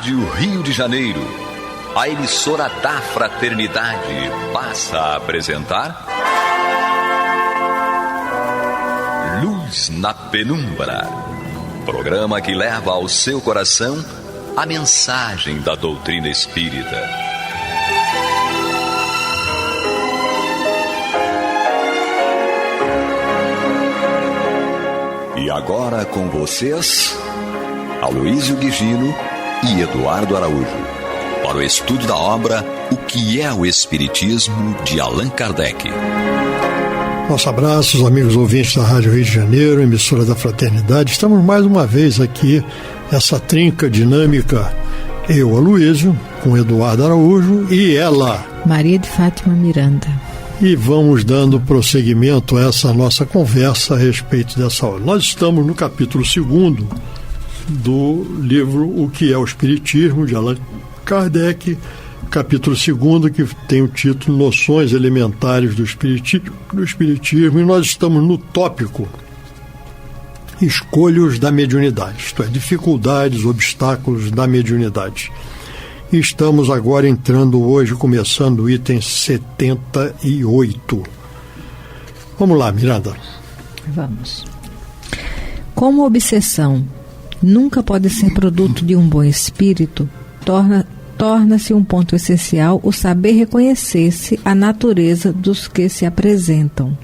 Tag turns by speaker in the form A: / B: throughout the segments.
A: Rádio Rio de Janeiro, a emissora da Fraternidade, passa a apresentar Luz na Penumbra, programa que leva ao seu coração a mensagem da doutrina espírita. E agora com vocês, Aloísio Guigino e Eduardo Araújo, para o estudo da obra O que é o Espiritismo, de Allan Kardec.
B: Nosso abraço, amigos ouvintes da Rádio Rio de Janeiro, emissora da Fraternidade. Estamos mais uma vez aqui, essa trinca dinâmica, eu, Aloísio, com Eduardo Araújo, e ela,
C: Maria de Fátima Miranda.
B: E vamos dando prosseguimento a essa nossa conversa a respeito dessa obra. Nós estamos no capítulo 2º do livro O que é o Espiritismo, de Allan Kardec, capítulo 2º, que tem o título Noções Elementares do Espiritismo, e nós estamos no tópico Escolhos da Mediunidade, isto é, dificuldades, obstáculos da mediunidade. E estamos agora entrando hoje, começando o item 78. Vamos lá, Miranda.
C: Vamos. Como obsessão nunca pode ser produto de um bom espírito, torna-se um ponto essencial o saber reconhecer-se a natureza dos que se apresentam.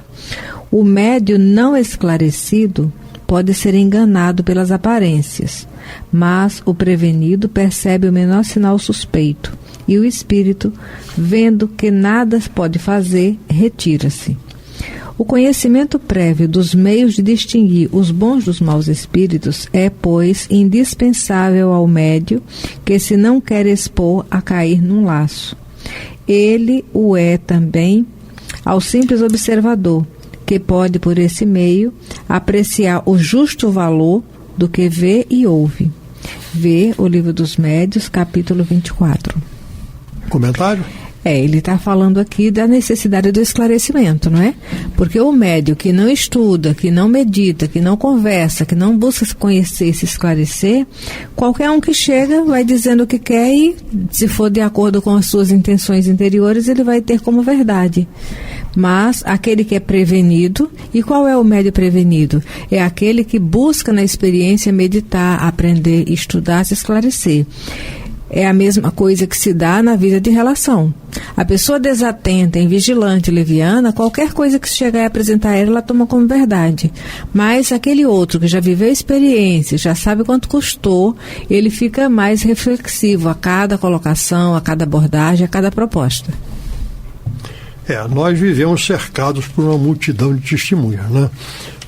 C: O médio não esclarecido pode ser enganado pelas aparências, mas o prevenido percebe o menor sinal suspeito, e o espírito, vendo que nada pode fazer, retira-se. O conhecimento prévio dos meios de distinguir os bons dos maus espíritos é, pois, indispensável ao médio que se não quer expor a cair num laço. Ele o é também ao simples observador, que pode, por esse meio, apreciar o justo valor do que vê e ouve. Vê o Livro dos Médios, capítulo 24.
B: Comentário?
C: Ele está falando aqui da necessidade do esclarecimento, não é? Porque o médio que não estuda, que não medita, que não conversa, que não busca se conhecer, se esclarecer, qualquer um que chega vai dizendo o que quer e, se for de acordo com as suas intenções interiores, ele vai ter como verdade. Mas aquele que é prevenido, e qual é o médio prevenido? É aquele que busca na experiência meditar, aprender, estudar, se esclarecer. É a mesma coisa que se dá na vida de relação. A pessoa desatenta, invigilante, leviana, qualquer coisa que chegar a apresentar a ela toma como verdade. Mas aquele outro que já viveu a experiência, já sabe quanto custou, ele fica mais reflexivo a cada colocação, a cada abordagem, a cada proposta.
B: Nós vivemos cercados por uma multidão de testemunhas, né?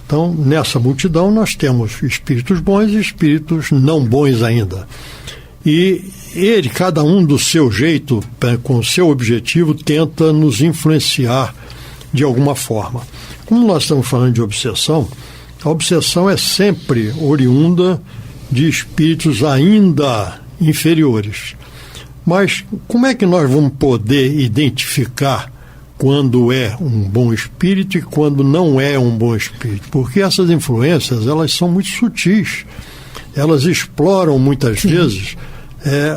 B: Então, nessa multidão nós temos espíritos bons e espíritos não bons ainda. E ele, cada um do seu jeito, com o seu objetivo, tenta nos influenciar de alguma forma. Como nós estamos falando de obsessão, a obsessão é sempre oriunda de espíritos ainda inferiores. Mas como é que nós vamos poder identificar quando é um bom espírito e quando não é um bom espírito? Porque essas influências, elas são muito sutis. Elas exploram muitas vezes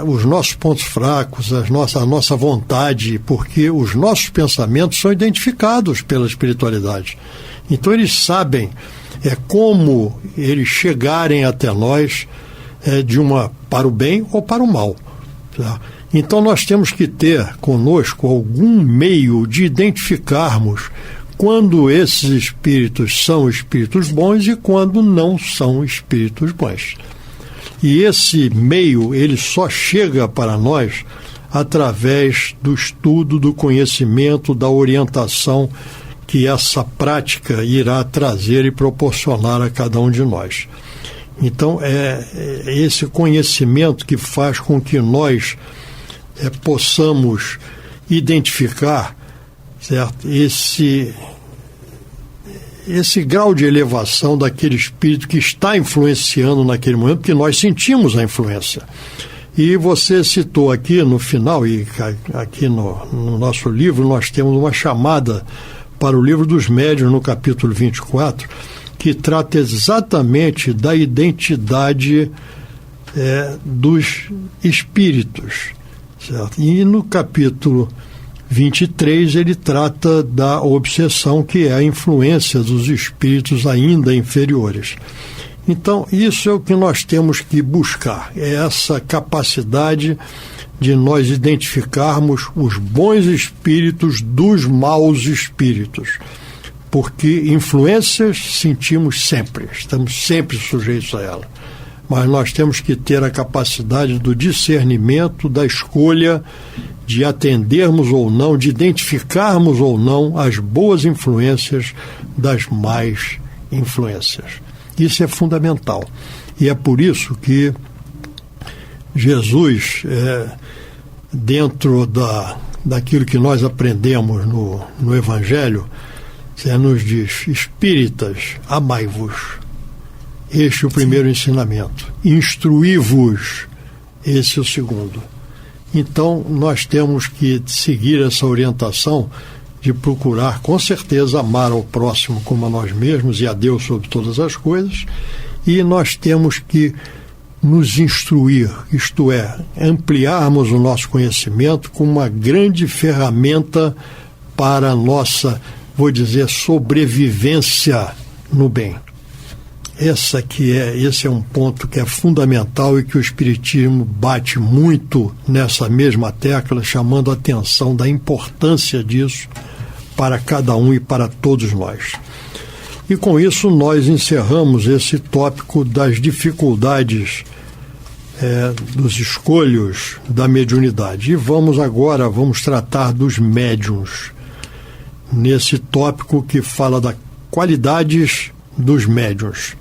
B: os nossos pontos fracos, a nossa vontade, porque os nossos pensamentos são identificados pela espiritualidade. Então eles sabem como eles chegarem até nós para o bem ou para o mal. Tá? Então nós temos que ter conosco algum meio de identificarmos quando esses espíritos são espíritos bons e quando não são espíritos bons. E esse meio, ele só chega para nós através do estudo, do conhecimento, da orientação que essa prática irá trazer e proporcionar a cada um de nós. Então, é esse conhecimento que faz com que nós possamos identificar, certo? Esse grau de elevação daquele espírito que está influenciando naquele momento, porque nós sentimos a influência. E você citou aqui no final, e aqui no nosso livro, nós temos uma chamada para o Livro dos Médiuns, no capítulo 24, que trata exatamente da identidade dos espíritos, certo? E no capítulo 23 ele trata da obsessão, que é a influência dos espíritos ainda inferiores. Então, isso é o que nós temos que buscar, é essa capacidade de nós identificarmos os bons espíritos dos maus espíritos, porque influências sentimos sempre, estamos sempre sujeitos a ela, mas nós temos que ter a capacidade do discernimento, da escolha, de atendermos ou não, de identificarmos ou não as boas influências das más influências. Isso é fundamental. E é por isso que Jesus, dentro daquilo que nós aprendemos no Evangelho, nos diz: espíritas, amai-vos. Este é o primeiro ensinamento. Instruí-vos. Esse é o segundo. Então, nós temos que seguir essa orientação de procurar, com certeza, amar ao próximo como a nós mesmos e a Deus sobre todas as coisas, e nós temos que nos instruir, isto é, ampliarmos o nosso conhecimento como uma grande ferramenta para a nossa, vou dizer, sobrevivência no bem. Esse é um ponto que é fundamental e que o Espiritismo bate muito nessa mesma tecla, chamando a atenção da importância disso para cada um e para todos nós. E com isso nós encerramos esse tópico das dificuldades dos escolhos da mediunidade. E vamos tratar dos médiuns, nesse tópico que fala das qualidades dos médiuns.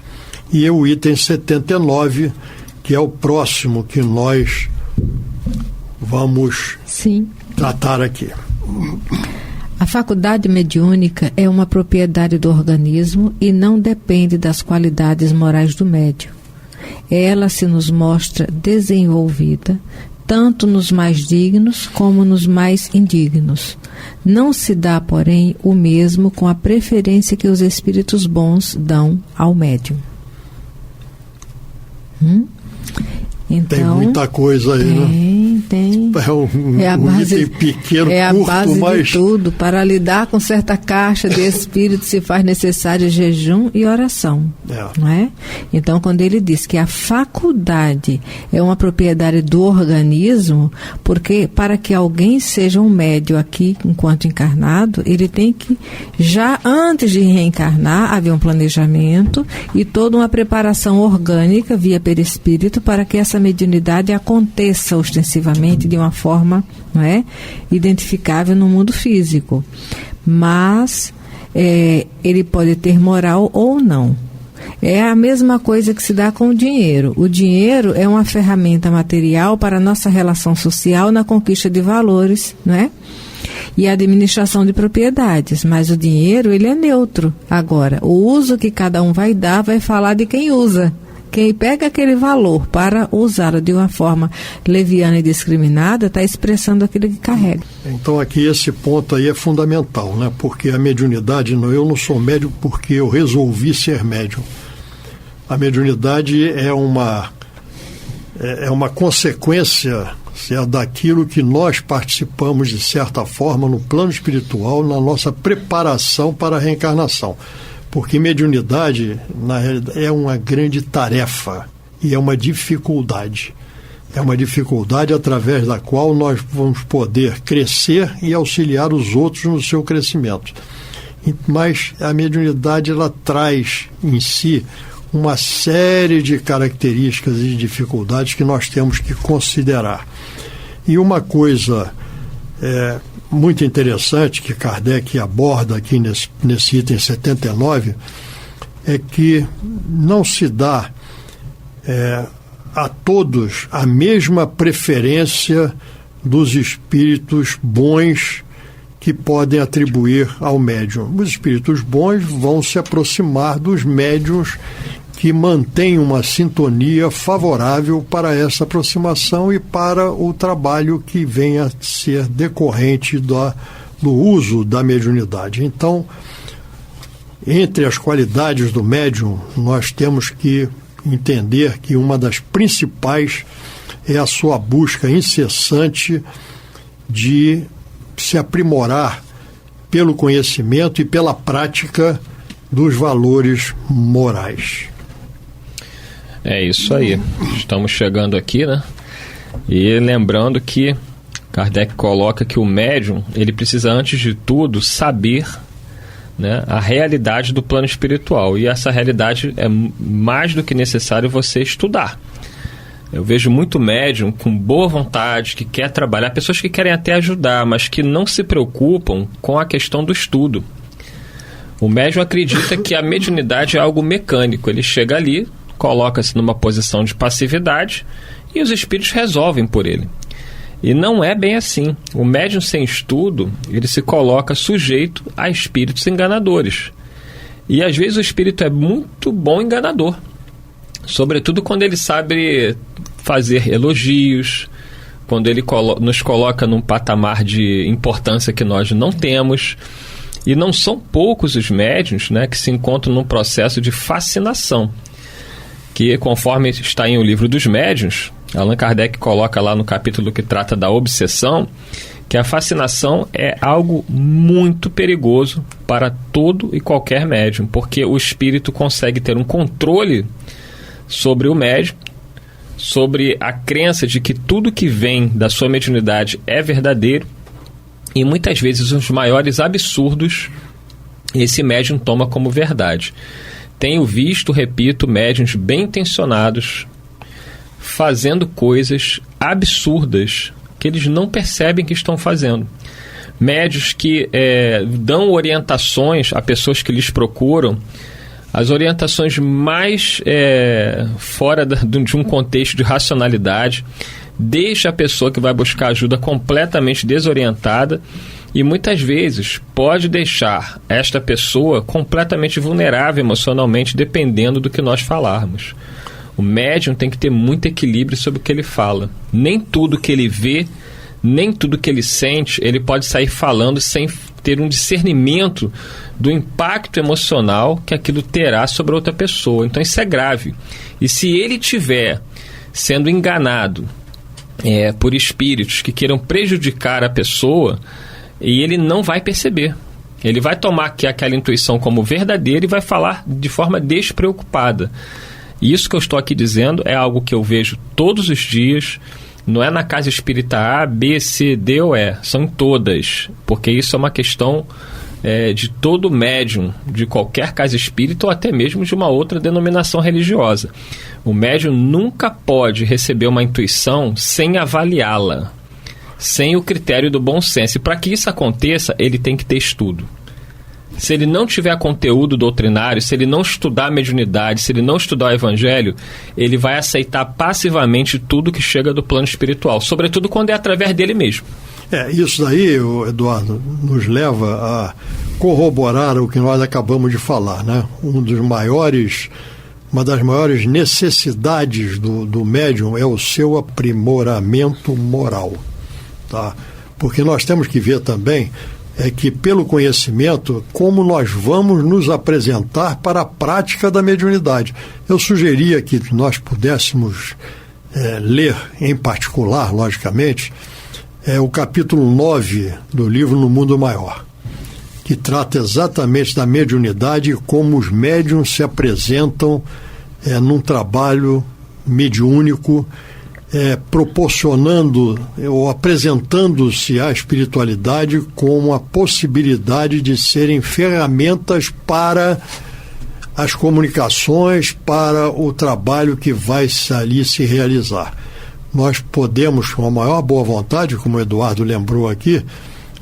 B: E é o item 79, que é o próximo que nós vamos tratar aqui.
C: A faculdade mediúnica é uma propriedade do organismo e não depende das qualidades morais do médium. Ela se nos mostra desenvolvida tanto nos mais dignos como nos mais indignos. Não se dá, porém, o mesmo com a preferência que os espíritos bons dão ao médium. Então,
B: tem muita coisa aí, né?
C: Tem.
B: É a base, item pequeno, curto, a base
C: de tudo. Para lidar com certa caixa de espírito se faz necessário jejum e oração. Não é? Então, quando ele diz que a faculdade é uma propriedade do organismo, porque para que alguém seja um médium aqui, enquanto encarnado, ele tem que, já antes de reencarnar, haver um planejamento e toda uma preparação orgânica via perispírito para que essa mediunidade aconteça ostensivamente de uma forma, não é, identificável no mundo físico. Mas ele pode ter moral ou não. É a mesma coisa que se dá com o dinheiro. O dinheiro é uma ferramenta material para a nossa relação social na conquista de valores, não é? E a administração de propriedades, mas o dinheiro, ele é neutro. Agora, o uso que cada um vai dar vai falar de quem usa. Quem pega aquele valor para usá-lo de uma forma leviana e discriminada está expressando aquilo que carrega.
B: Então aqui esse ponto aí é fundamental, né? Porque a mediunidade, eu não sou médium porque eu resolvi ser médium. A mediunidade é uma consequência daquilo que nós participamos de certa forma no plano espiritual, na nossa preparação para a reencarnação. Porque mediunidade, na realidade, é uma grande tarefa e é uma dificuldade. É uma dificuldade através da qual nós vamos poder crescer e auxiliar os outros no seu crescimento. Mas a mediunidade, ela traz em si uma série de características e dificuldades que nós temos que considerar. E uma coisa muito interessante que Kardec aborda aqui nesse item 79 é que não se dá a todos a mesma preferência dos espíritos bons que podem atribuir ao médium. Os espíritos bons vão se aproximar dos médiuns que mantêm uma sintonia favorável para essa aproximação e para o trabalho que venha a ser decorrente do uso da mediunidade. Então, entre as qualidades do médium, nós temos que entender que uma das principais é a sua busca incessante de se aprimorar pelo conhecimento e pela prática dos valores morais.
D: É isso aí. Estamos chegando aqui, né? E lembrando que Kardec coloca que o médium, ele precisa, antes de tudo, saber, né, a realidade do plano espiritual. E essa realidade é mais do que necessário você estudar. Eu vejo muito médium com boa vontade, que quer trabalhar, pessoas que querem até ajudar, mas que não se preocupam com a questão do estudo. O médium acredita que a mediunidade é algo mecânico. Ele chega ali, coloca-se numa posição de passividade e os espíritos resolvem por ele. E não é bem assim. O médium sem estudo, ele se coloca sujeito a espíritos enganadores. E às vezes o espírito é muito bom enganador. Sobretudo quando ele sabe fazer elogios, quando ele nos coloca num patamar de importância que nós não temos. E não são poucos os médiuns, né, que se encontram num processo de fascinação, que, conforme está em O Livro dos Médiuns, Allan Kardec coloca lá no capítulo que trata da obsessão, que a fascinação é algo muito perigoso para todo e qualquer médium, porque o espírito consegue ter um controle sobre o médium, sobre a crença de que tudo que vem da sua mediunidade é verdadeiro, e muitas vezes os maiores absurdos esse médium toma como verdade. Tenho visto, repito, médiuns bem intencionados fazendo coisas absurdas que eles não percebem que estão fazendo. Médiuns que dão orientações a pessoas que lhes procuram, as orientações mais fora de um contexto de racionalidade, deixa a pessoa que vai buscar ajuda completamente desorientada e muitas vezes pode deixar esta pessoa completamente vulnerável emocionalmente, dependendo do que nós falarmos. O médium tem que ter muito equilíbrio sobre o que ele fala. Nem tudo que ele vê, nem tudo que ele sente, ele pode sair falando sem ter um discernimento do impacto emocional que aquilo terá sobre outra pessoa. Então isso é grave. E se ele tiver sendo enganado por espíritos que queiram prejudicar a pessoa, e ele não vai perceber. Ele vai tomar aquela intuição como verdadeira e vai falar de forma despreocupada. E isso que eu estou aqui dizendo é algo que eu vejo todos os dias. Não é na casa espírita A, B, C, D ou E. São em todas. Porque isso é uma questão de todo médium, de qualquer casa espírita ou até mesmo de uma outra denominação religiosa. O médium nunca pode receber uma intuição sem avaliá-la, sem o critério do bom senso. E para que isso aconteça, ele tem que ter estudo. Se ele não tiver conteúdo doutrinário, se ele não estudar a mediunidade, se ele não estudar o evangelho, ele vai aceitar passivamente tudo que chega do plano espiritual, sobretudo quando é através dele mesmo.
B: Isso daí, Eduardo, nos leva a corroborar o que nós acabamos de falar, né? Uma das maiores necessidades do médium é o seu aprimoramento moral, tá? Porque nós temos que ver também que pelo conhecimento, como nós vamos nos apresentar para a prática da mediunidade. Eu sugeria que nós pudéssemos ler em particular, logicamente, o capítulo 9 do livro No Mundo Maior, que trata exatamente da mediunidade e como os médiuns se apresentam num trabalho mediúnico, proporcionando ou apresentando-se à espiritualidade como a possibilidade de serem ferramentas para as comunicações, para o trabalho que vai ali se realizar. Nós podemos, com a maior boa vontade, como o Eduardo lembrou aqui,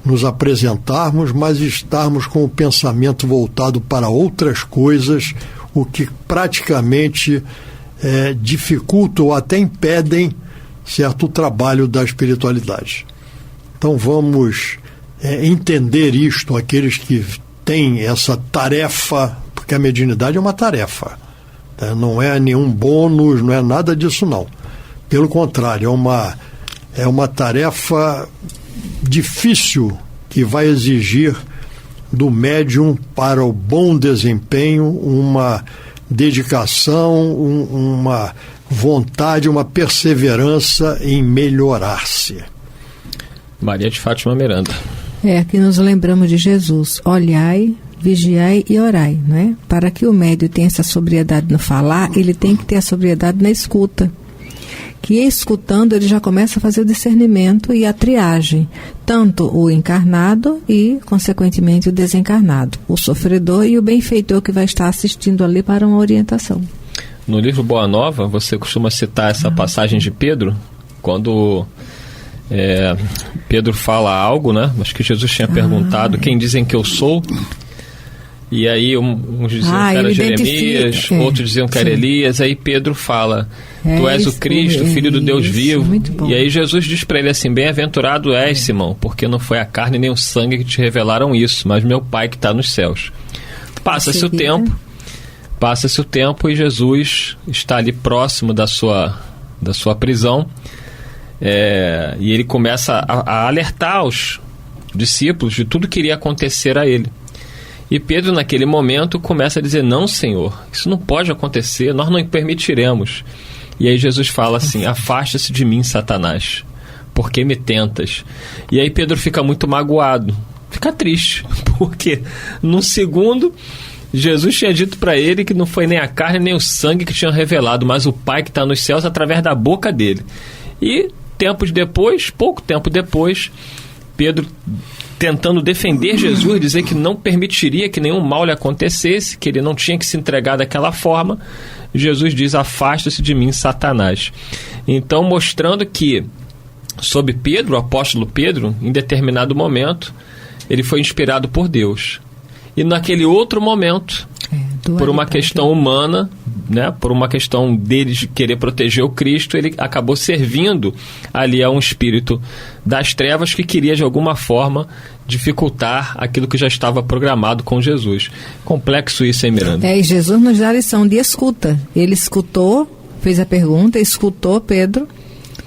B: nos apresentarmos, mas estarmos com o pensamento voltado para outras coisas, o que praticamente dificulta ou até impedem certo trabalho da espiritualidade. Então vamos entender isto, aqueles que têm essa tarefa, porque a mediunidade é uma tarefa, tá? Não é nenhum bônus, não é nada disso não. Pelo contrário, é uma tarefa difícil que vai exigir do médium, para o bom desempenho, uma dedicação, uma vontade, uma perseverança em melhorar-se.
D: Maria de Fátima Miranda.
C: Aqui nos lembramos de Jesus. Olhai, vigiai e orai, não é? Para que o médium tenha essa sobriedade no falar, ele tem que ter a sobriedade na escuta. Que escutando ele já começa a fazer o discernimento e a triagem, tanto o encarnado e, consequentemente, o desencarnado, o sofredor e o benfeitor que vai estar assistindo ali para uma orientação.
D: No livro Boa Nova, você costuma citar essa passagem de Pedro, quando Pedro fala algo, né? Acho que Jesus tinha perguntado, quem dizem que eu sou? E aí uns diziam que era Jeremias, outros diziam que era Elias. Aí Pedro fala, tu és o Cristo, filho do Deus vivo. E aí Jesus diz para ele assim, bem-aventurado és, Simão, porque não foi a carne nem o sangue que te revelaram isso, mas meu Pai que está nos céus. Passa-se o tempo e Jesus está ali próximo da sua prisão, e ele começa a alertar os discípulos de tudo que iria acontecer a ele. E Pedro, naquele momento, começa a dizer, não, Senhor, isso não pode acontecer, nós não permitiremos. E aí Jesus fala assim, afasta-se de mim, Satanás, porque me tentas. E aí Pedro fica muito magoado, fica triste, porque num segundo Jesus tinha dito para ele que não foi nem a carne nem o sangue que tinham revelado, mas o Pai que está nos céus através da boca dele. E pouco tempo depois, Pedro, tentando defender Jesus, dizer que não permitiria que nenhum mal lhe acontecesse, que ele não tinha que se entregar daquela forma, Jesus diz, afasta-se de mim, Satanás. Então, mostrando que, sob Pedro, o apóstolo Pedro, em determinado momento, ele foi inspirado por Deus. E naquele outro momento, por uma questão humana, né, por uma questão dele de querer proteger o Cristo, ele acabou servindo ali a um espírito das trevas que queria de alguma forma dificultar aquilo que já estava programado com Jesus. Complexo isso, hein, Miranda?
C: E Jesus nos dá a lição de escuta. Ele escutou, fez a pergunta, escutou Pedro,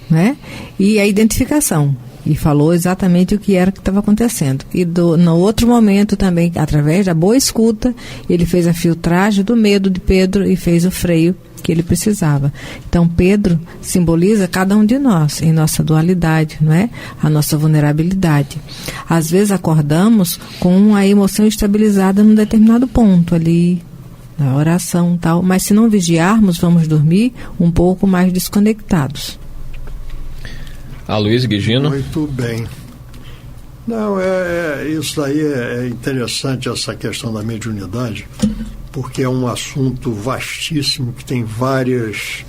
C: né, e a identificação. E falou exatamente o que era que estava acontecendo. E no outro momento também, através da boa escuta, ele fez a filtragem do medo de Pedro e fez o freio que ele precisava. Então, Pedro simboliza cada um de nós, em nossa dualidade, não é? A nossa vulnerabilidade. Às vezes acordamos com a emoção estabilizada num determinado ponto ali, na oração e tal, mas se não vigiarmos, vamos dormir um pouco mais desconectados.
D: Aloysio Guigino.
B: Muito bem. Não, isso daí é interessante, essa questão da mediunidade, porque é um assunto vastíssimo que tem várias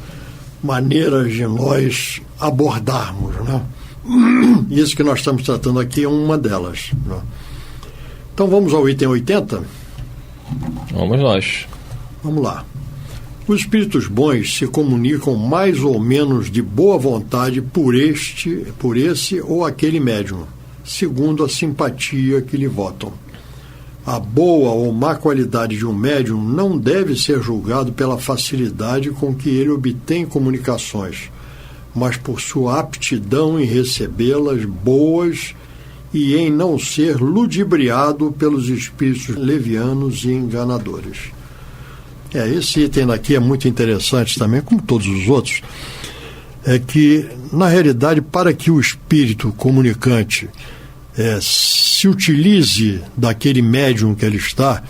B: maneiras de nós abordarmos, né? Isso que nós estamos tratando aqui é uma delas, né? Então vamos ao item 80?
D: Vamos nós.
B: Vamos lá. Os espíritos bons se comunicam mais ou menos de boa vontade por esse ou aquele médium, segundo a simpatia que lhe votam. A boa ou má qualidade de um médium não deve ser julgado pela facilidade com que ele obtém comunicações, mas por sua aptidão em recebê-las boas e em não ser ludibriado pelos espíritos levianos e enganadores. Esse item aqui é muito interessante também, como todos os outros, é que, na realidade, para que o espírito comunicante se utilize daquele médium que ele está,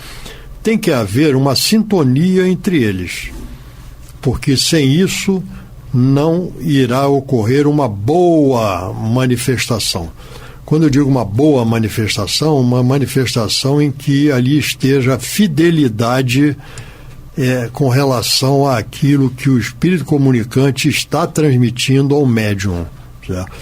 B: tem que haver uma sintonia entre eles, porque sem isso não irá ocorrer uma boa manifestação. Quando eu digo uma boa manifestação, uma manifestação em que ali esteja a fidelidade com relação àquilo que o espírito comunicante está transmitindo ao médium. Certo?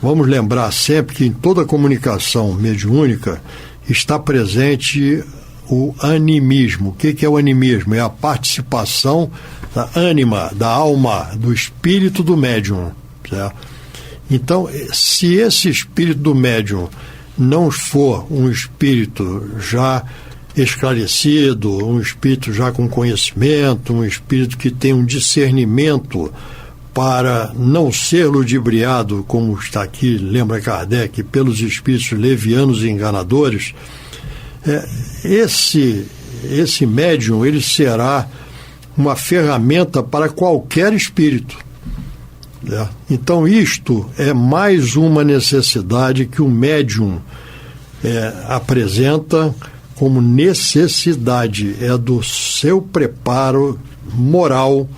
B: Vamos lembrar sempre que em toda comunicação mediúnica está presente o animismo. O que é o animismo? É a participação da ânima, da alma, do espírito do médium. Certo? Então, se esse espírito do médium não for um espírito já esclarecido, um espírito já com conhecimento, um espírito que tem um discernimento para não ser ludibriado, como está aqui, lembra Kardec, pelos espíritos levianos e enganadores, esse médium ele será uma ferramenta para qualquer espírito. Então isto é mais uma necessidade que o médium apresenta como necessidade, do seu preparo moral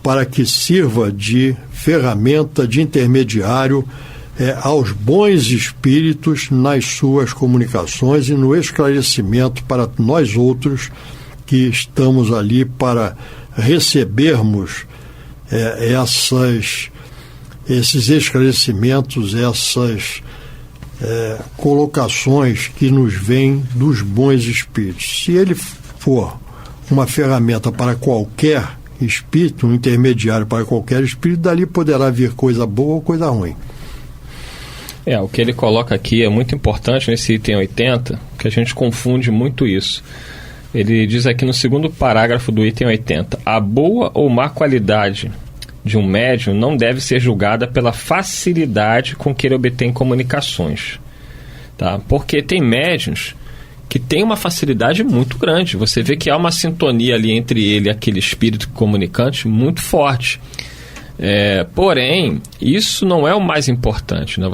B: para que sirva de ferramenta, de intermediário aos bons espíritos nas suas comunicações e no esclarecimento para nós outros que estamos ali para recebermos esses esclarecimentos, essas colocações que nos vêm dos bons espíritos. Se ele for uma ferramenta para qualquer espírito, um intermediário para qualquer espírito, dali poderá vir coisa boa ou coisa ruim.
D: O que ele coloca aqui é muito importante nesse item 80, que a gente confunde muito isso. Ele diz aqui no segundo parágrafo do item 80, a boa ou má qualidade de um médium não deve ser julgada pela facilidade com que ele obtém comunicações. Tá? Porque tem médiuns que têm uma facilidade muito grande. Você vê que há uma sintonia ali entre ele e aquele espírito comunicante muito forte. Porém, isso não é o mais importante, né?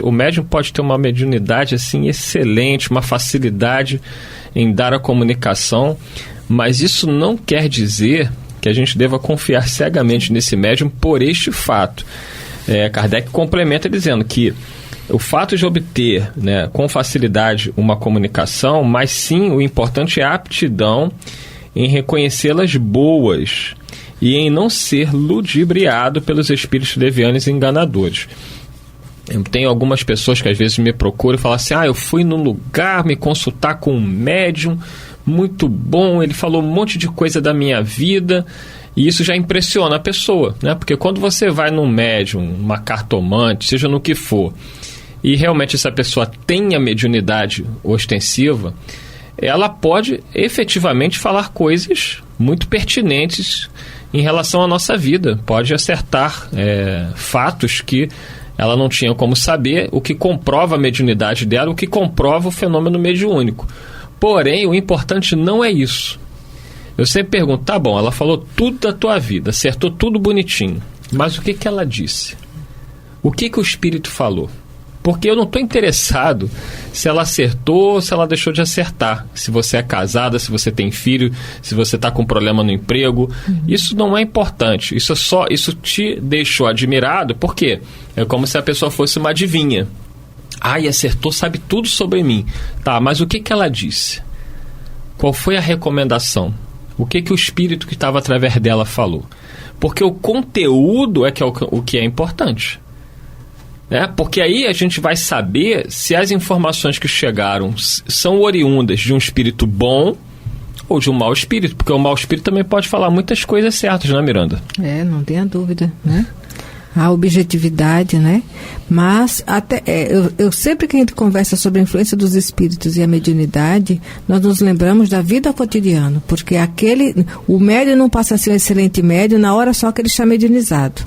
D: O médium pode ter uma mediunidade assim, excelente, uma facilidade em dar a comunicação, mas isso não quer dizer que a gente deva confiar cegamente nesse médium por este fato. Kardec complementa dizendo que o fato de obter, né, com facilidade uma comunicação, mas sim o importante é a aptidão em reconhecê-las boas e em não ser ludibriado pelos espíritos levianos e enganadores. Eu tenho algumas pessoas que às vezes me procuram e falam assim, eu fui num lugar me consultar com um médium muito bom, ele falou um monte de coisa da minha vida, e isso já impressiona a pessoa, né? Porque quando você vai num médium, uma cartomante, seja no que for, e realmente essa pessoa tem a mediunidade ostensiva, ela pode efetivamente falar coisas muito pertinentes em relação à nossa vida, pode acertar fatos que ela não tinha como saber, o que comprova a mediunidade dela, o que comprova o fenômeno mediúnico. Porém, o importante não é isso. Eu sempre pergunto, tá bom, ela falou tudo da tua vida, acertou tudo bonitinho, mas o que ela disse? O que o espírito falou? Porque eu não estou interessado se ela acertou ou se ela deixou de acertar. Se você é casada, se você tem filho, se você está com problema no emprego. Isso não é importante. Isso te deixou admirado, por quê? É como se a pessoa fosse uma adivinha. E acertou, sabe tudo sobre mim. Tá, mas o que ela disse? Qual foi a recomendação? O que o espírito que estava através dela falou? Porque o conteúdo é o que é importante. Porque aí a gente vai saber se as informações que chegaram são oriundas de um espírito bom ou de um mau espírito. Porque o mau espírito também pode falar muitas coisas certas, né, Miranda?
C: Não tenha dúvida, né? A objetividade, né? Mas eu sempre que a gente conversa sobre a influência dos espíritos e a mediunidade, nós nos lembramos da vida cotidiana, porque o médium não passa a ser um excelente médium na hora só que ele está mediunizado.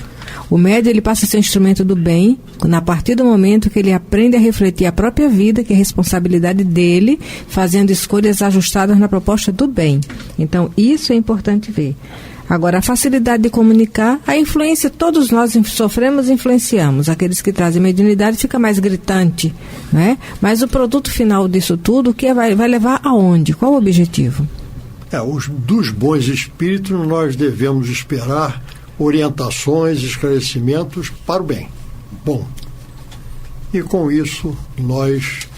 C: O médium ele passa a ser um instrumento do bem a partir do momento que ele aprende a refletir a própria vida, que é a responsabilidade dele, fazendo escolhas ajustadas na proposta do bem. Então, isso é importante ver. Agora, a facilidade de comunicar, a influência, todos nós sofremos e influenciamos. Aqueles que trazem mediunidade fica mais gritante, né? Mas o produto final disso tudo, vai levar aonde? Qual o objetivo?
B: Dos bons espíritos, nós devemos esperar orientações, esclarecimentos para o bem. Bom, e com isso nós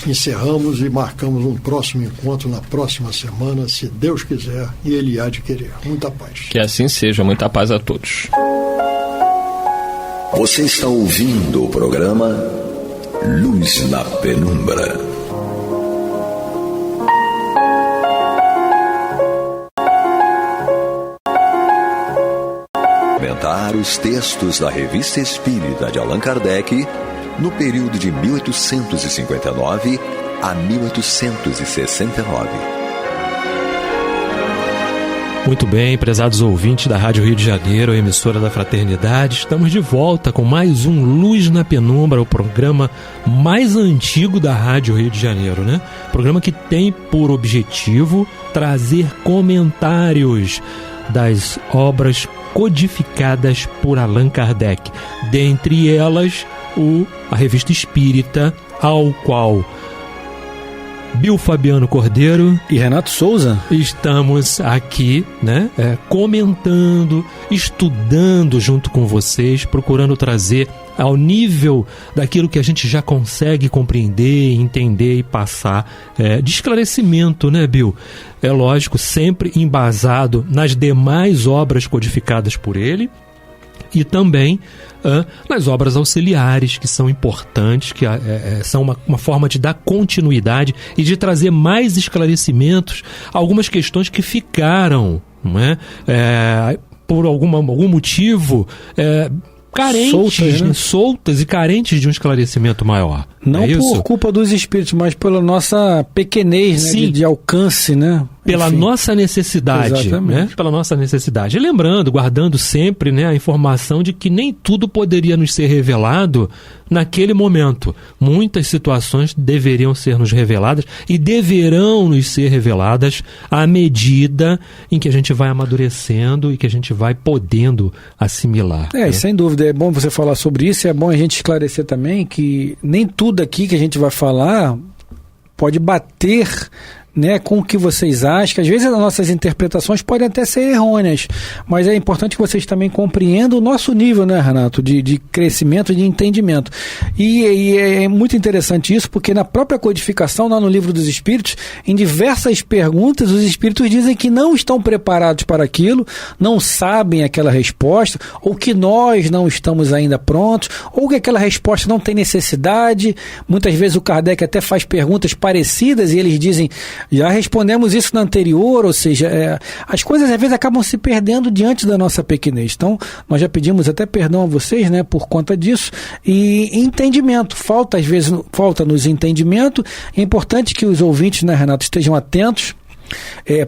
B: encerramos e marcamos um próximo encontro na próxima semana, se Deus quiser, e Ele há de querer. Muita paz.
D: Que assim seja, muita paz a todos.
A: Você está ouvindo o programa Luz na Penumbra. Comentar os textos da Revista Espírita de Allan Kardec no período de 1859 a 1869.
E: Muito bem, prezados ouvintes da Rádio Rio de Janeiro, a emissora da Fraternidade, estamos de volta com mais um Luz na Penumbra, o programa mais antigo da Rádio Rio de Janeiro, né? Programa que tem por objetivo trazer comentários das obras codificadas por Allan Kardec, dentre elas a Revista Espírita, ao qual Bill Fabiano Cordeiro
F: e Renato Souza
E: estamos aqui, né, comentando, estudando junto com vocês, procurando trazer ao nível daquilo que a gente já consegue compreender, entender e passar de esclarecimento, né, Bill? É lógico, sempre embasado nas demais obras codificadas por ele e também nas obras auxiliares, que são importantes, que são uma forma de dar continuidade e de trazer mais esclarecimentos a algumas questões que ficaram, não é? Por algum motivo carentes, soltas e carentes de um esclarecimento maior.
F: Não por culpa dos espíritos, mas pela nossa pequenez, né, de alcance, né?
E: Pela nossa necessidade, né? Pela nossa necessidade. E lembrando, guardando sempre, né, a informação de que nem tudo poderia nos ser revelado naquele momento. Muitas situações deveriam ser nos reveladas e deverão nos ser reveladas à medida em que a gente vai amadurecendo e que a gente vai podendo assimilar.
F: Né? Sem dúvida, é bom você falar sobre isso, é bom a gente esclarecer também que nem tudo aqui que a gente vai falar pode bater, né, com o que vocês acham, que às vezes as nossas interpretações podem até ser errôneas, mas é importante que vocês também compreendam o nosso nível, né, Renato, de crescimento e de entendimento. E é muito interessante isso, porque na própria codificação, lá no Livro dos Espíritos, em diversas perguntas, os espíritos dizem que não estão preparados para aquilo, não sabem aquela resposta, ou que nós não estamos ainda prontos, ou que aquela resposta não tem necessidade. Muitas vezes o Kardec até faz perguntas parecidas e eles dizem: já respondemos isso na anterior, ou seja, as coisas às vezes acabam se perdendo diante da nossa pequenez. Então, nós já pedimos até perdão a vocês, né, por conta disso. E entendimento, às vezes falta-nos entendimento. É importante que os ouvintes, né, Renato, estejam atentos,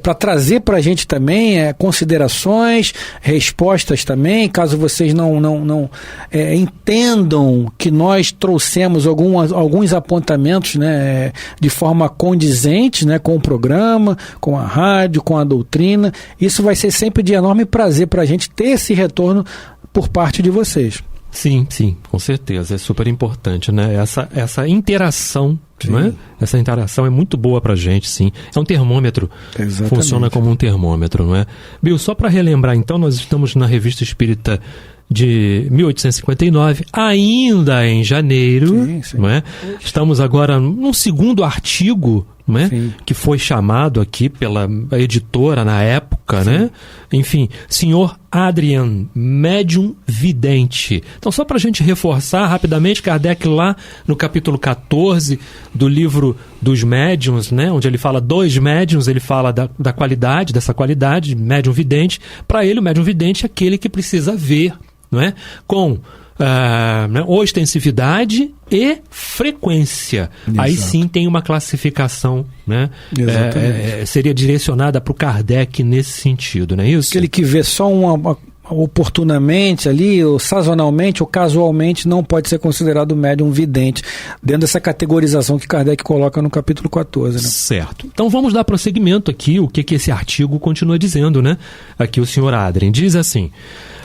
F: para trazer para a gente também considerações, respostas também, caso vocês não entendam que nós trouxemos alguns apontamentos, né, de forma condizente, né, com o programa, com a rádio, com a doutrina. Isso vai ser sempre de enorme prazer para a gente ter esse retorno por parte de vocês.
E: Sim, com certeza, é super importante, né? Essa interação, não é? Essa interação é muito boa pra gente, sim. É um termômetro. Exatamente. Funciona como um termômetro, não é? Bill, só para relembrar, então, nós estamos na Revista Espírita de 1859, ainda em janeiro, sim. Não é? Estamos agora num segundo artigo, não é? Que foi chamado aqui pela editora na época, sim. Né? Enfim, Senhor Adrian, médium vidente. Então, só para a gente reforçar rapidamente, Kardec lá no capítulo 14 do livro dos médiuns, né? Onde ele fala dos médiuns, ele fala da qualidade, dessa qualidade, médium vidente. Para ele, o médium vidente é aquele que precisa ver, não é? Com ostensividade e frequência. Exato. Aí sim tem uma classificação, né? Seria direcionada para o Kardec nesse sentido, não é isso?
F: Aquele que vê só oportunamente ali, ou sazonalmente, ou casualmente, não pode ser considerado médium vidente, dentro dessa categorização que Kardec coloca no capítulo 14. Né?
E: Certo. Então vamos dar prosseguimento aqui, o que esse artigo continua dizendo, né? Aqui o senhor Adrian diz assim: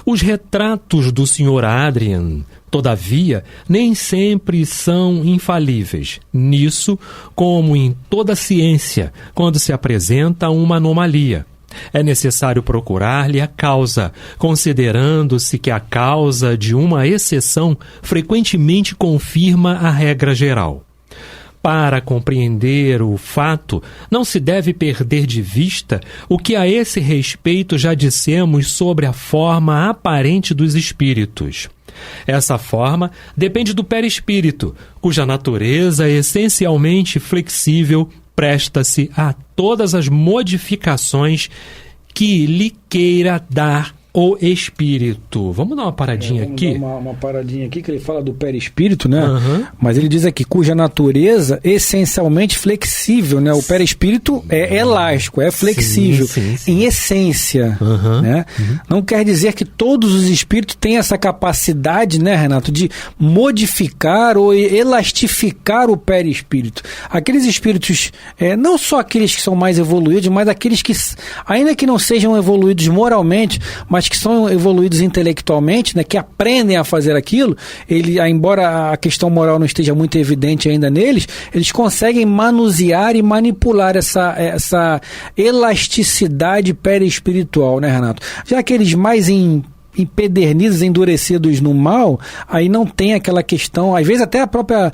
E: os retratos do Sr. Adrian, todavia, nem sempre são infalíveis. Nisso, como em toda ciência, quando se apresenta uma anomalia, é necessário procurar-lhe a causa, considerando-se que a causa de uma exceção frequentemente confirma a regra geral. Para compreender o fato, não se deve perder de vista o que a esse respeito já dissemos sobre a forma aparente dos espíritos. Essa forma depende do perispírito, cuja natureza essencialmente flexível presta-se a todas as modificações que lhe queira dar o espírito? Vamos dar uma paradinha aqui?
F: Dar uma paradinha aqui, que ele fala do perispírito, né? Mas ele diz aqui, cuja natureza essencialmente flexível, né? O perispírito é elástico, é flexível, sim. Em essência, né? Não quer dizer que todos os espíritos têm essa capacidade, né, Renato, de modificar ou elastificar o perispírito. Aqueles espíritos, não só aqueles que são mais evoluídos, mas aqueles que, ainda que não sejam evoluídos moralmente, mas que são evoluídos intelectualmente, né, que aprendem a fazer aquilo, embora a questão moral não esteja muito evidente ainda neles, eles conseguem manusear e manipular essa elasticidade perispiritual, né, Renato? Já aqueles mais empedernidos, endurecidos no mal, aí não tem aquela questão, às vezes até a própria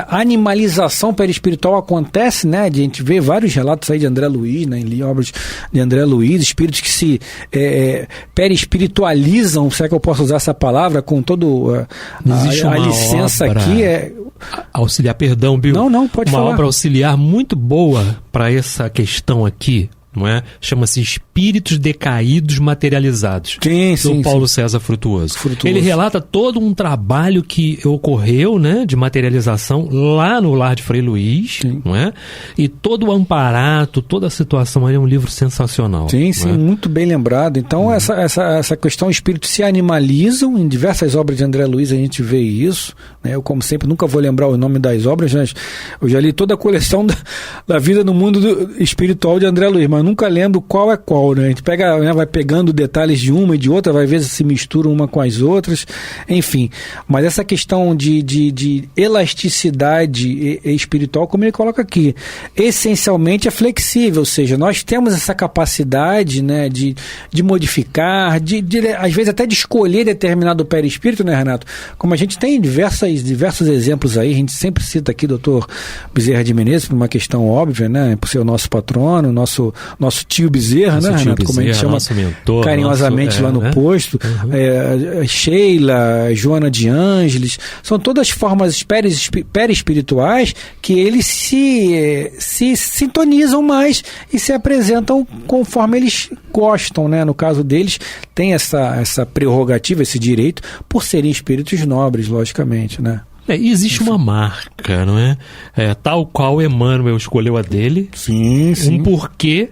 F: animalização perispiritual acontece, né? A gente vê vários relatos aí de André Luiz, né? Em obras de André Luiz, espíritos que se perispiritualizam, se é que eu posso usar essa palavra, com todo a licença
E: obra
F: aqui.
E: Auxiliar, perdão, Bill.
F: Não, pode falar.
E: Uma obra auxiliar muito boa para essa questão aqui, não é? Chama-se Espíritos Decaídos Materializados, do Paulo César Frutuoso. Ele relata todo um trabalho que ocorreu, né, de materialização lá no lar de Frei Luís, não é? E todo o amparato, toda a situação aí é um livro sensacional.
F: Sim, muito bem lembrado. Então essa questão, espíritos se animalizam, em diversas obras de André Luiz a gente vê isso, né? Eu, como sempre, nunca vou lembrar o nome das obras, mas eu já li toda a coleção da vida no mundo espiritual de André Luiz, mas nunca lembro qual é qual, né? A gente pega, né, vai pegando detalhes de uma e de outra, vai ver se misturam uma com as outras, enfim. Mas essa questão de elasticidade espiritual, como ele coloca aqui, essencialmente é flexível, ou seja, nós temos essa capacidade, né, de modificar, às vezes até de escolher determinado perispírito, né, Renato? Como a gente tem diversos exemplos aí, a gente sempre cita aqui o Dr. Bezerra de Menezes, por uma questão óbvia, né, por ser o nosso patrono, nosso tio Bezerra, né, Renato? Como a gente chama mentor, carinhosamente lá no posto. Sheila, Joana de Ângeles, são todas formas perispirituais que eles se sintonizam mais e se apresentam conforme eles gostam, né? No caso deles, tem essa prerrogativa, esse direito, por serem espíritos nobres, logicamente, né?
E: Existe uma marca, não é? Tal qual Emmanuel escolheu a dele.
F: Sim.
E: Um porquê.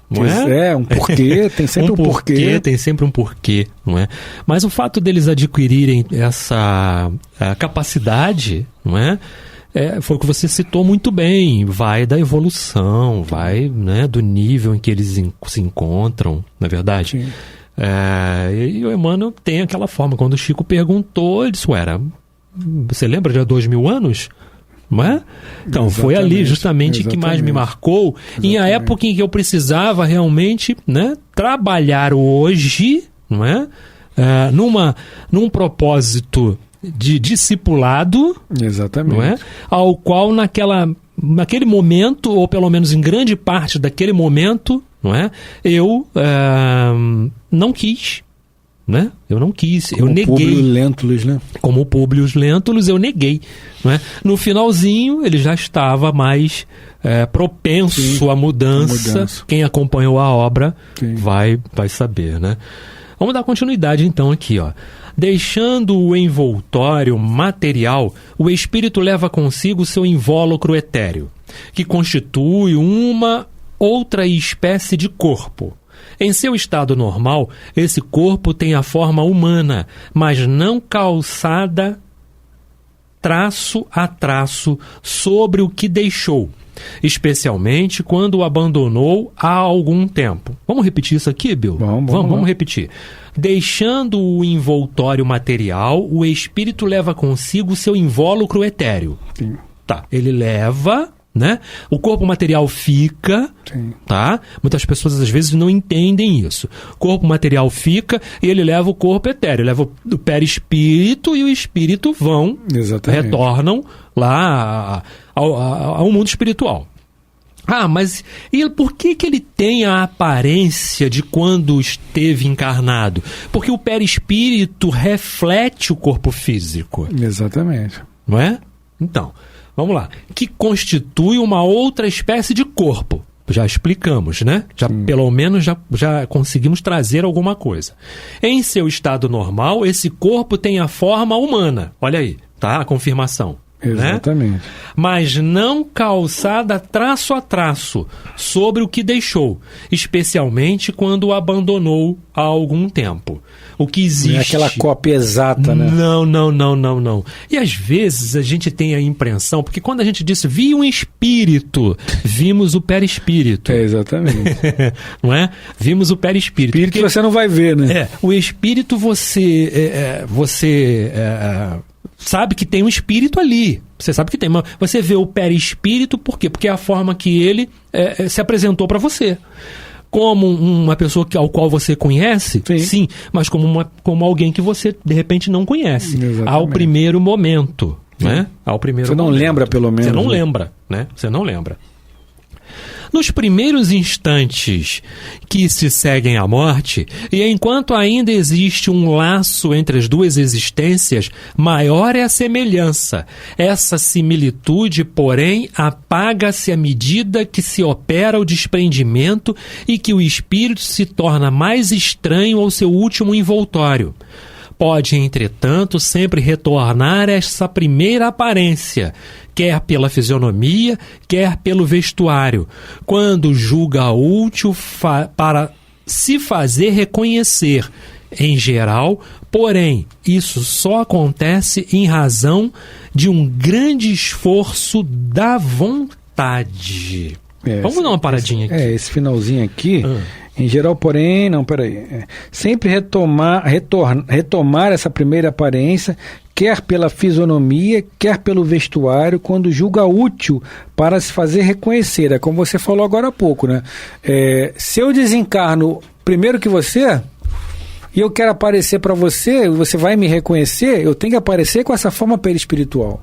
E: Não é?
F: Um porquê, tem sempre um porquê.
E: Tem sempre um porquê, não é? Mas o fato deles adquirirem essa capacidade, não é? Foi o que você citou muito bem, vai da evolução, vai, né, do nível em que eles se encontram, não é verdade?
F: Sim.
E: E o Emmanuel tem aquela forma, quando o Chico perguntou, ele disse, você lembra de há 2000 anos? Não é? Então, foi ali justamente que mais me marcou. Em a época em que eu precisava realmente, né, trabalhar hoje, não é? Num propósito de discipulado,
F: exatamente,
E: não é? Ao qual naquele momento, ou pelo menos em grande parte daquele momento, não é? Eu não quis. Né? Eu não quis, eu neguei. Como
F: Públio Lentulus, né?
E: Como Públio Lentulus, eu neguei. Não é? No finalzinho, ele já estava mais propenso à mudança. Quem acompanhou a obra vai saber, né? Vamos dar continuidade então aqui, ó. Deixando o envoltório material, o espírito leva consigo seu invólucro etéreo, que constitui uma outra espécie de corpo. Em seu estado normal, esse corpo tem a forma humana, mas não calçada traço a traço sobre o que deixou, especialmente quando o abandonou há algum tempo. Vamos repetir isso aqui, Bill? Vamos repetir. Deixando o envoltório material, o espírito leva consigo seu invólucro etéreo.
F: Sim.
E: Tá, ele leva... né? O corpo material fica, tá? Muitas pessoas às vezes não entendem isso. O corpo material fica e ele leva o corpo etéreo, leva o perispírito e o espírito retornam lá ao mundo espiritual. Mas e por que ele tem a aparência de quando esteve encarnado? Porque o perispírito reflete o corpo físico.
F: Exatamente.
E: Não é? Então... vamos lá. Que constitui uma outra espécie de corpo. Já explicamos, né? Pelo menos já conseguimos trazer alguma coisa. Em seu estado normal, esse corpo tem a forma humana. Olha aí, tá? A confirmação.
F: Exatamente.
E: Né? Mas não calçada traço a traço sobre o que deixou, especialmente quando o abandonou há algum tempo. O que existe...
F: Não é aquela cópia exata, né?
E: Não. E às vezes a gente tem a impressão, porque quando a gente disse vi um espírito, vimos o perispírito.
F: Exatamente.
E: Não é? Vimos o perispírito.
F: Espírito porque você não vai ver, né?
E: O espírito você sabe que tem um espírito ali. Você sabe que tem. Mas você vê o perispírito por quê? Porque é a forma que ele se apresentou para você. Como uma pessoa ao qual você conhece, sim, mas como alguém que você, de repente, não conhece.
F: Exatamente.
E: Ao primeiro momento. Né? Ao primeiro
F: momento. Você não lembra, pelo menos.
E: Você não lembra, né? Você não lembra. Nos primeiros instantes que se seguem à morte, e enquanto ainda existe um laço entre as duas existências, maior é a semelhança. Essa similitude, porém, apaga-se à medida que se opera o desprendimento e que o espírito se torna mais estranho ao seu último envoltório. Pode, entretanto, sempre retornar a essa primeira aparência, quer pela fisionomia, quer pelo vestuário, quando julga útil para se fazer reconhecer. Em geral, porém, isso só acontece em razão de um grande esforço da vontade. Vamos dar uma paradinha aqui.
F: Esse finalzinho aqui... Em geral, porém, sempre retomar essa primeira aparência, quer pela fisionomia, quer pelo vestuário, quando julga útil para se fazer reconhecer. É como você falou agora há pouco, né? Se eu desencarno primeiro que você, e eu quero aparecer para você, você vai me reconhecer, eu tenho que aparecer com essa forma perispiritual.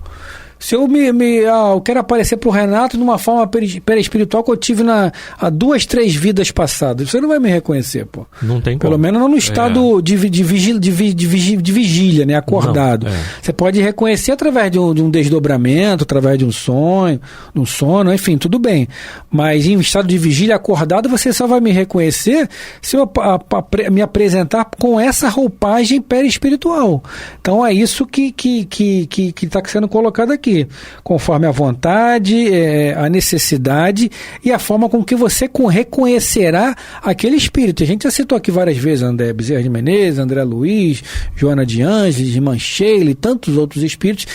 F: Se eu eu quero aparecer pro Renato numa forma perispiritual que eu tive há 2, 3 vidas passadas, você não vai me reconhecer, pô.
E: Não tem como.
F: Pelo menos não no estado de vigília, né? Acordado. Você pode reconhecer através de um desdobramento, através de um sonho, um sono, enfim, tudo bem. Mas em estado de vigília acordado, você só vai me reconhecer se eu me apresentar com essa roupagem perispiritual. Então é isso que está sendo colocado aqui. Conforme a vontade, a necessidade e a forma com que você reconhecerá aquele espírito. A gente já citou aqui várias vezes André Bezerra de Menezes, André Luiz, Joana de Ângeles, Irmã Sheila e tantos outros espíritos,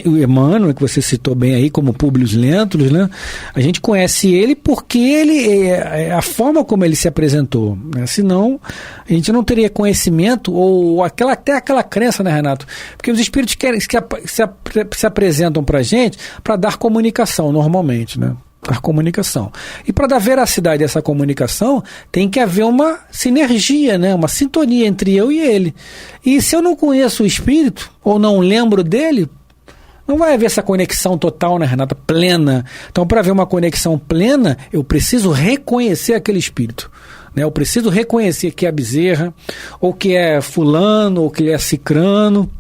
F: o Emmanuel, que você citou bem aí, como Públio Lentulus, né? A gente conhece ele porque ele a forma como ele se apresentou, né? Senão a gente não teria conhecimento ou até aquela crença, né, Renato? Porque os espíritos se apresentam para a gente para dar comunicação, normalmente, né? Dar comunicação. E para dar veracidade a essa comunicação, tem que haver uma sinergia, né? Uma sintonia entre eu e ele. E se eu não conheço o espírito, ou não lembro dele, não vai haver essa conexão total, né, Renata? Plena. Então, para haver uma conexão plena, eu preciso reconhecer aquele espírito. Né? Eu preciso reconhecer que é Bezerra, ou que é fulano, ou que é cicrano.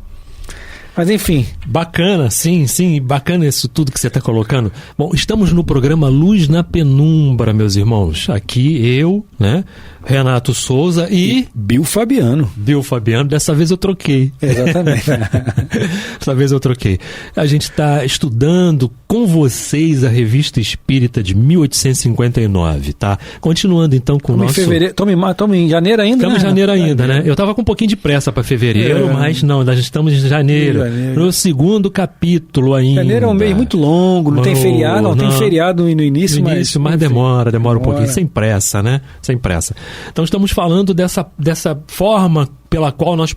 F: Mas enfim.
E: Bacana, sim, bacana isso tudo que você está colocando. Bom, estamos no programa Luz na Penumbra, meus irmãos. Aqui eu, né, Renato Souza e
F: Bill Fabiano.
E: Dessa vez eu troquei.
F: Exatamente.
E: Dessa vez eu troquei. A gente está estudando com vocês a Revista Espírita de 1859, tá? Continuando então com o nosso...
F: Estamos em janeiro ainda,
E: Estamos em janeiro ainda, né? Eu estava com um pouquinho de pressa para fevereiro, mas não, nós estamos em janeiro. No segundo capítulo ainda.
F: Janeiro é um mês muito longo, não tem feriado, tem feriado no início,
E: mas demora um pouquinho, sem pressa, né? Sem pressa. Então estamos falando dessa forma pela qual nós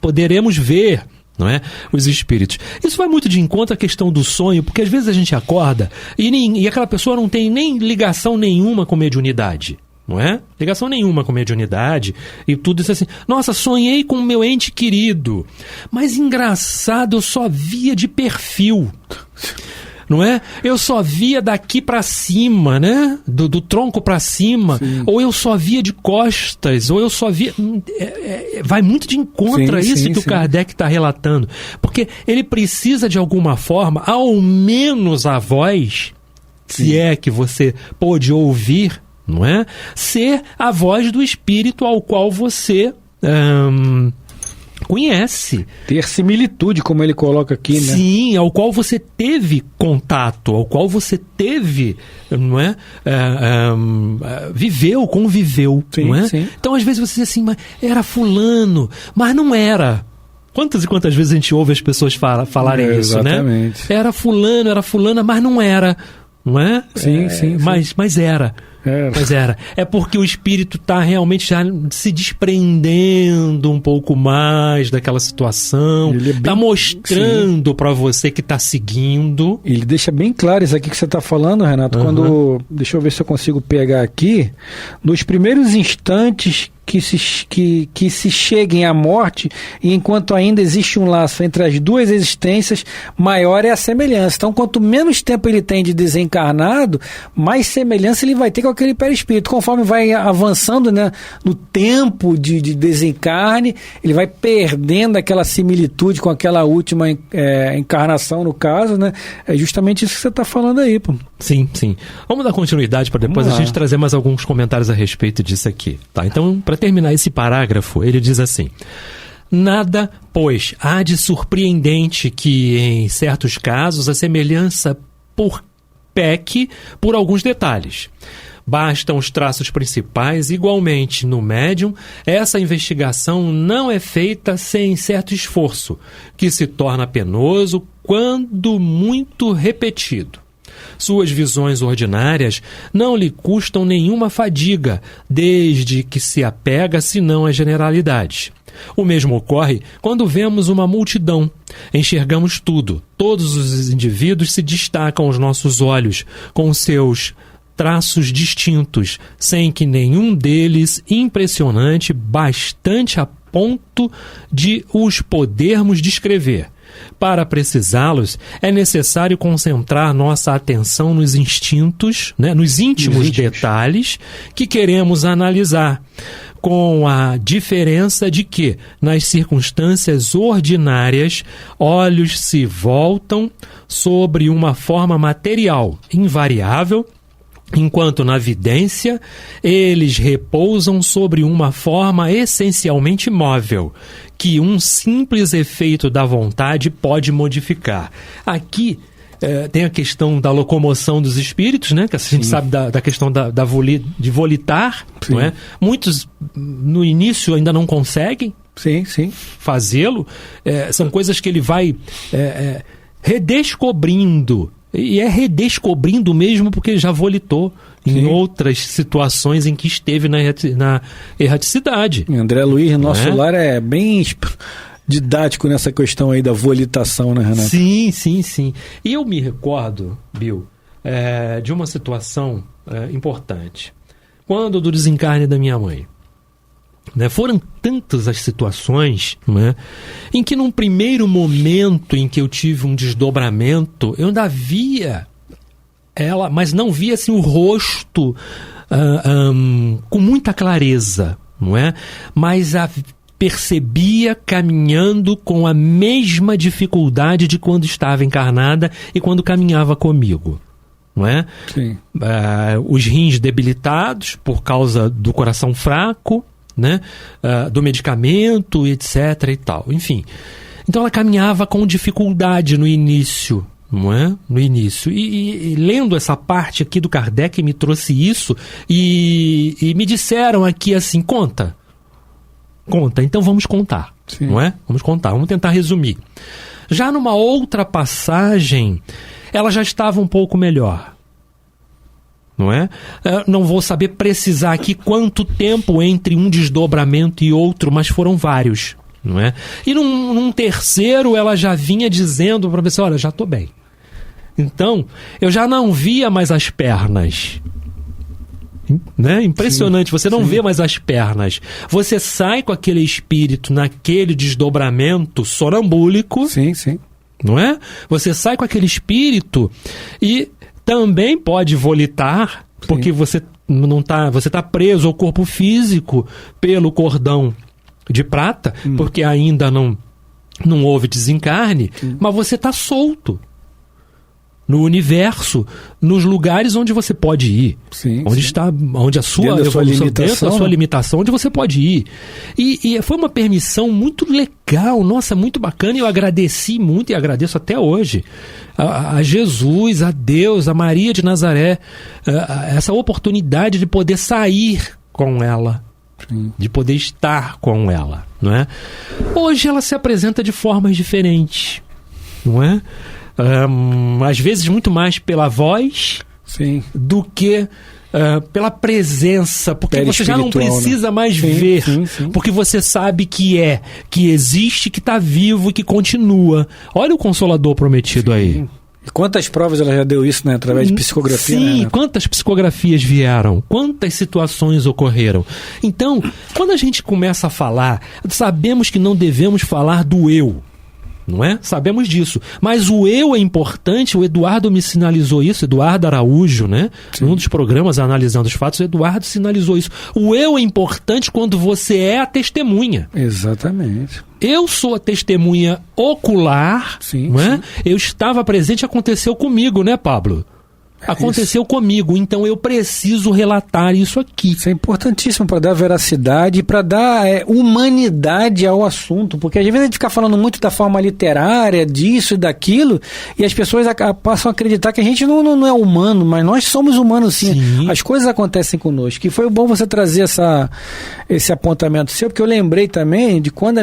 E: poderemos ver, não é, os espíritos. Isso vai muito de encontro à questão do sonho, porque às vezes a gente acorda e aquela pessoa não tem nem ligação nenhuma com mediunidade. Não é? Ligação nenhuma com mediunidade e tudo isso assim. Nossa, sonhei com o meu ente querido. Mas engraçado, eu só via de perfil. Não é? Eu só via daqui para cima, né? Do tronco para cima. Sim. Ou eu só via de costas, ou eu só via... vai muito de encontro a isso que o Kardec está relatando. Porque ele precisa, de alguma forma, ao menos a voz... se é que você pôde ouvir, não é? Ser a voz do espírito ao qual você conhece.
F: Ter similitude, como ele coloca aqui, né?
E: Sim, ao qual você teve contato, ao qual você teve, não é? Conviveu,
F: sim,
E: não é?
F: Sim.
E: Então, às vezes você diz assim, mas era fulano, mas não era. Quantas e quantas vezes a gente ouve as pessoas falarem isso,
F: exatamente.
E: Né? Era fulano, era fulana, mas não era. Não é?
F: Sim.
E: Mas era. Mas era. É porque o espírito está realmente já se desprendendo um pouco mais daquela situação. Está mostrando para você que está seguindo.
F: Ele deixa bem claro isso aqui que você está falando, Renato. Quando, deixa eu ver se eu consigo pegar aqui. Nos primeiros instantes que se cheguem à morte, e enquanto ainda existe um laço entre as duas existências, maior é a semelhança. Então, quanto menos tempo ele tem de desencarnado, mais semelhança ele vai ter com aquele perispírito. Conforme vai avançando, né, no tempo de desencarne, ele vai perdendo aquela similitude com aquela última encarnação, no caso, né? É justamente isso que você está falando aí, pô.
E: Sim. Vamos dar continuidade para depois a gente trazer mais alguns comentários a respeito disso aqui, tá? Então, para terminar esse parágrafo, ele diz assim: nada, pois, há de surpreendente que, em certos casos, a semelhança peque por alguns detalhes. Bastam os traços principais. Igualmente, no médium, essa investigação não é feita sem certo esforço, que se torna penoso quando muito repetido. Suas visões ordinárias não lhe custam nenhuma fadiga, desde que se apega senão às generalidades. O mesmo ocorre quando vemos uma multidão. Enxergamos tudo. Todos os indivíduos se destacam aos nossos olhos, com seus traços distintos, sem que nenhum deles impressionante bastante a ponto de os podermos descrever. Para precisá-los, é necessário concentrar nossa atenção nos instintos, né, nos íntimos detalhes que queremos analisar, com a diferença de que, nas circunstâncias ordinárias, olhos se voltam sobre uma forma material, invariável, enquanto na vidência eles repousam sobre uma forma essencialmente móvel, que um simples efeito da vontade pode modificar. Aqui tem a questão da locomoção dos espíritos, né? Que a gente sabe da questão de volitar, não é? Muitos no início ainda não conseguem fazê-lo. São coisas que ele vai redescobrindo. E é redescobrindo mesmo porque já volitou em outras situações em que esteve na erraticidade.
F: André Luiz, nosso lar é bem didático nessa questão aí da volitação, né, Renato?
E: Sim. E eu me recordo, Bill, de uma situação importante. Quando do desencarne da minha mãe. Foram tantas as situações, né, em que num primeiro momento em que eu tive um desdobramento, eu ainda via ela, mas não via assim, o rosto com muita clareza, não é? Mas percebia caminhando com a mesma dificuldade de quando estava encarnada e quando caminhava comigo. Não é?
F: Sim.
E: Os rins debilitados por causa do coração fraco, né? Do medicamento, etc. e tal. Enfim. Então ela caminhava com dificuldade no início, não é? No início. E lendo essa parte aqui do Kardec me trouxe isso e me disseram aqui assim, conta, então vamos contar.
F: Sim.
E: Não é? Vamos contar, vamos tentar resumir. Já numa outra passagem, ela já estava um pouco melhor. Não é? Não vou saber precisar aqui quanto tempo entre um desdobramento e outro, mas foram vários, não é? E num terceiro ela já vinha dizendo para a pessoa, olha, já estou bem. Então, eu já não via mais as pernas. Né? Impressionante, você não vê mais as pernas. Você sai com aquele espírito naquele desdobramento sonambúlico.
F: Sim.
E: Não é? Você sai com aquele espírito e também pode volitar, porque você está preso ao corpo físico pelo cordão de prata, porque ainda não houve desencarne, mas você está solto. no universo, nos lugares onde você pode ir.
F: Sim,
E: onde
F: sim.
E: está, onde a sua evolução, dentro da sua limitação, onde você pode ir. E foi uma permissão muito legal, nossa, muito bacana, e eu agradeci muito e agradeço até hoje a Jesus, a Deus, a Maria de Nazaré, essa oportunidade de poder sair com ela. Sim. De poder estar com ela, não é? Hoje ela se apresenta de formas diferentes, não é? Às vezes muito mais pela voz, sim, do que pela presença, porque você já não precisa mais ver, porque você sabe que existe, que está vivo e que continua. Olha o Consolador prometido aí.
F: E quantas provas ela já deu isso, né? Através de psicografia.
E: Sim,
F: né?
E: Quantas psicografias vieram, quantas situações ocorreram. Então, quando a gente começa a falar, sabemos que não devemos falar do eu, não é? Sabemos disso. Mas o eu é importante, o Eduardo me sinalizou isso, Eduardo Araújo, né? Sim. Num dos programas Analisando os Fatos, o Eduardo sinalizou isso. O eu é importante quando você é a testemunha.
F: Exatamente.
E: Eu sou a testemunha ocular,
F: sim,
E: não é?
F: Sim.
E: Eu estava presente, aconteceu comigo, né, Pablo? Aconteceu comigo, então eu preciso relatar isso aqui.
F: Isso é importantíssimo para dar veracidade, para dar humanidade ao assunto, porque às vezes a gente fica falando muito da forma literária, disso e daquilo, e as pessoas passam a acreditar que a gente não é humano, mas nós somos humanos sim. As coisas acontecem conosco. E foi bom você trazer esse apontamento seu, porque eu lembrei também de quando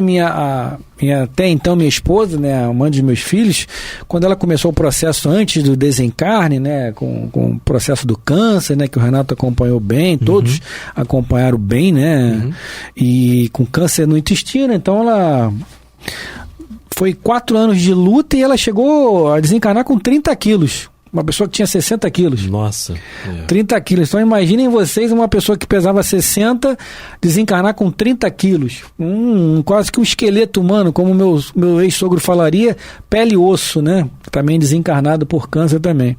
F: até então minha esposa, né, a mãe dos meus filhos, quando ela começou o processo antes do desencarne, né, com o processo do câncer, né, que o Renato acompanhou bem, todos acompanharam bem, né, e com câncer no intestino, então ela foi 4 anos de luta e ela chegou a desencarnar com 30 quilos. Uma pessoa que tinha 60 quilos.
E: Nossa.
F: 30 quilos. Então imaginem vocês uma pessoa que pesava 60 desencarnar com 30 quilos. Quase que um esqueleto humano, como meu ex-sogro falaria, pele e osso, né? Também desencarnado por câncer também.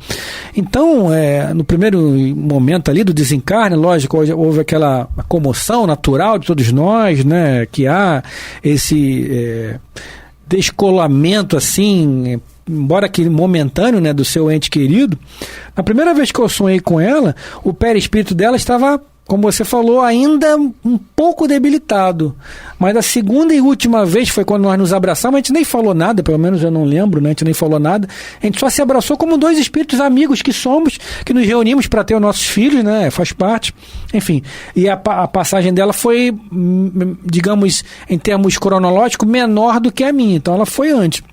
F: Então, no primeiro momento ali do desencarne, lógico, houve aquela comoção natural de todos nós, né? Que há esse descolamento assim, embora que momentâneo, né, do seu ente querido. Na primeira vez que eu sonhei com ela, o perispírito dela estava, como você falou, ainda um pouco debilitado. Mas a segunda e última vez foi quando nós nos abraçamos, a gente nem falou nada, pelo menos eu não lembro, né? A gente nem falou nada. A gente só se abraçou como 2 espíritos amigos que somos, que nos reunimos para ter os nossos filhos, né? Faz parte. Enfim, e a passagem dela foi, digamos, em termos cronológicos, menor do que a minha. Então ela foi antes.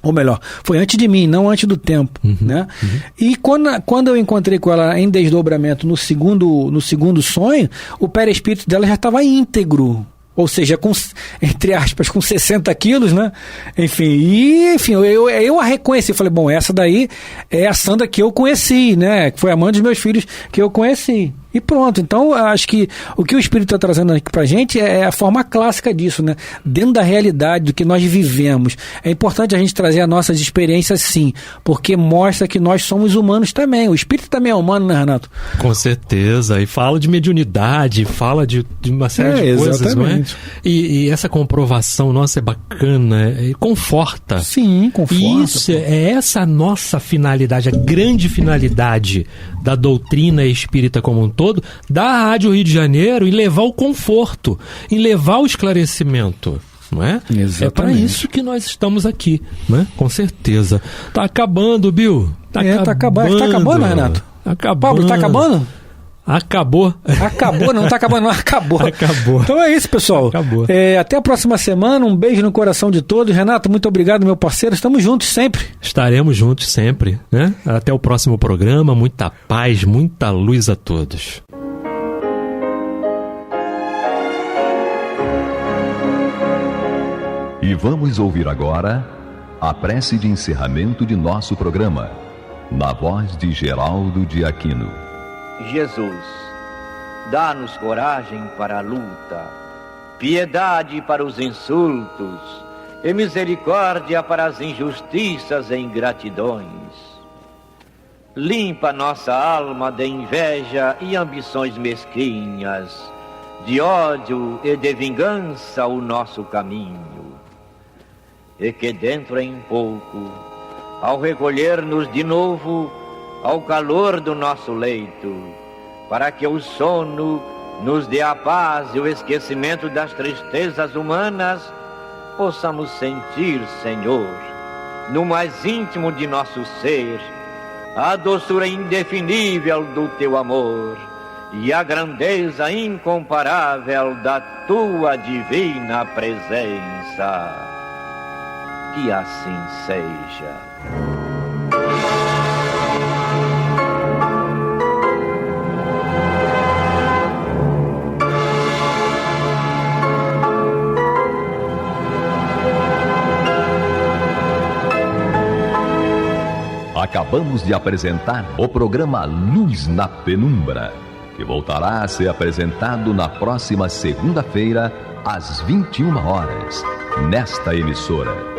F: Ou melhor, foi antes de mim, não antes do tempo, né? E quando eu encontrei com ela em desdobramento no segundo sonho, o perispírito dela já estava íntegro. Ou seja, entre aspas, com 60 quilos, né? Enfim, eu a reconheci. Falei, bom, essa daí é a Sandra que eu conheci, né? Que foi a mãe dos meus filhos que eu conheci. E pronto. Então, acho que o que o Espírito está trazendo aqui pra gente é a forma clássica disso, né? Dentro da realidade, do que nós vivemos. É importante a gente trazer as nossas experiências, sim, porque mostra que nós somos humanos também. O Espírito também é humano, né, Renato?
E: Com certeza. E fala de mediunidade, fala de uma série de coisas,
F: exatamente.
E: Não é? E essa comprovação, nossa, é bacana, conforta.
F: Sim, conforta.
E: E isso é essa a nossa finalidade, a grande finalidade da doutrina espírita como um todo, da Rádio Rio de Janeiro, em levar o conforto, em levar o esclarecimento. Não é?
F: Exatamente.
E: É para isso que nós estamos aqui, né? Com certeza. Tá acabando, Bill.
F: Tá acabando. Tá acabando, Renato?
E: Acabando.
F: Pablo, tá acabando?
E: Acabou.
F: Acabou, não tá acabando, não. Acabou.
E: Acabou.
F: Então é isso, pessoal.
E: Acabou.
F: Até a próxima semana. Um beijo no coração de todos. Renato, muito obrigado, meu parceiro. Estamos juntos sempre.
E: Estaremos juntos sempre, né? Até o próximo programa. Muita paz, muita luz a todos.
A: E vamos ouvir agora a prece de encerramento de nosso programa, na voz de Geraldo de Aquino.
G: Jesus, dá-nos coragem para a luta, piedade para os insultos e misericórdia para as injustiças e ingratidões. Limpa nossa alma de inveja e ambições mesquinhas, de ódio e de vingança o nosso caminho. E que dentro em pouco ao recolher-nos de novo ao calor do nosso leito, para que o sono nos dê a paz e o esquecimento das tristezas humanas, possamos sentir, Senhor, no mais íntimo de nosso ser, a doçura indefinível do Teu amor e a grandeza incomparável da Tua divina presença. Que assim seja.
A: Acabamos de apresentar o programa Luz na Penumbra, que voltará a ser apresentado na próxima segunda-feira, às 21 horas, nesta emissora.